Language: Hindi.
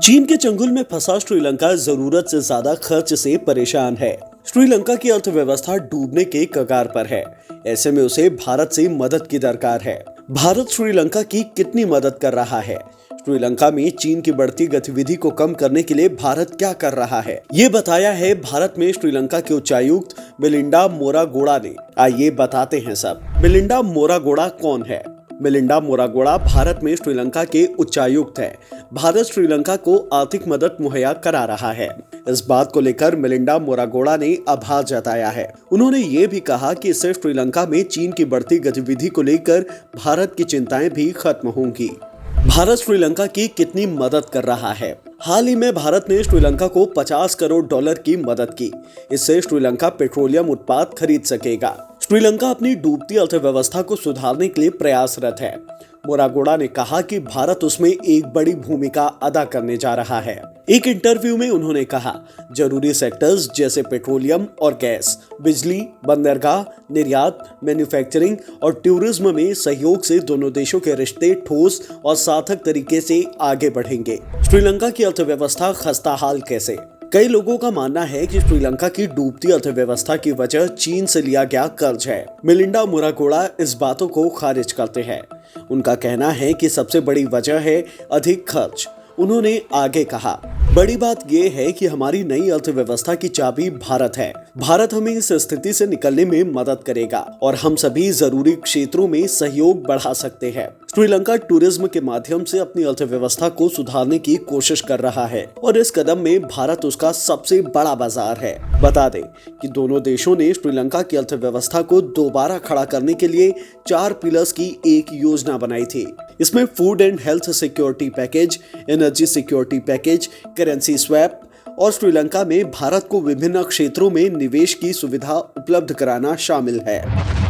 चीन के चंगुल में फंसा श्रीलंका जरूरत से ज्यादा खर्च से परेशान है। श्रीलंका की अर्थव्यवस्था डूबने के कगार पर है। ऐसे में उसे भारत से मदद की दरकार है। भारत श्रीलंका की कितनी मदद कर रहा है? श्रीलंका में चीन की बढ़ती गतिविधि को कम करने के लिए भारत क्या कर रहा है, ये बताया है भारत में श्रीलंका के उच्चायुक्त मिलिंडा मोरागोड़ा ने। आइए बताते हैं सब। मिलिंडा मोरागोड़ा कौन है? मिलिंडा मोरागोड़ा भारत में श्रीलंका के उच्चायुक्त है। भारत श्रीलंका को आर्थिक मदद मुहैया करा रहा है। इस बात को लेकर मिलिंडा मोरागोड़ा ने आभार जताया है। उन्होंने ये भी कहा कि इससे श्रीलंका में चीन की बढ़ती गतिविधि को लेकर भारत की चिंताएं भी खत्म होंगी। भारत श्रीलंका की कितनी मदद कर रहा है? हाल ही में भारत ने श्रीलंका को $50 करोड़ की मदद की। इससे श्रीलंका पेट्रोलियम उत्पाद खरीद सकेगा। श्रीलंका अपनी डूबती अर्थव्यवस्था को सुधारने के लिए प्रयासरत है। मोरागोड़ा ने कहा कि भारत उसमें एक बड़ी भूमिका अदा करने जा रहा है। एक इंटरव्यू में उन्होंने कहा, जरूरी सेक्टर्स जैसे पेट्रोलियम और गैस, बिजली, बंदरगाह, निर्यात, मैन्युफैक्चरिंग और टूरिज्म में सहयोग से दोनों देशों के रिश्ते ठोस और सार्थक तरीके से आगे बढ़ेंगे। श्रीलंका की अर्थव्यवस्था खस्ताहाल कैसे? कई लोगों का मानना है कि श्रीलंका की डूबती अर्थव्यवस्था की वजह चीन से लिया गया कर्ज है। मिलिंडा मोरागोड़ा इस बातों को खारिज करते हैं। उनका कहना है कि सबसे बड़ी वजह है अधिक खर्च। उन्होंने आगे कहा, बड़ी बात यह है कि हमारी नई अर्थव्यवस्था की चाबी भारत है। भारत हमें इस स्थिति से निकलने में मदद करेगा और हम सभी जरूरी क्षेत्रों में सहयोग बढ़ा सकते हैं। श्रीलंका टूरिज्म के माध्यम से अपनी अर्थव्यवस्था को सुधारने की कोशिश कर रहा है और इस कदम में भारत उसका सबसे बड़ा बाजार है। बता दें कि दोनों देशों ने श्रीलंका की अर्थव्यवस्था को दोबारा खड़ा करने के लिए 4 पिलर्स की एक योजना बनाई थी। इसमें food and health security package, energy security package, currency swap और श्रीलंका में भारत को विभिन्न क्षेत्रों में निवेश की सुविधा उपलब्ध कराना शामिल है।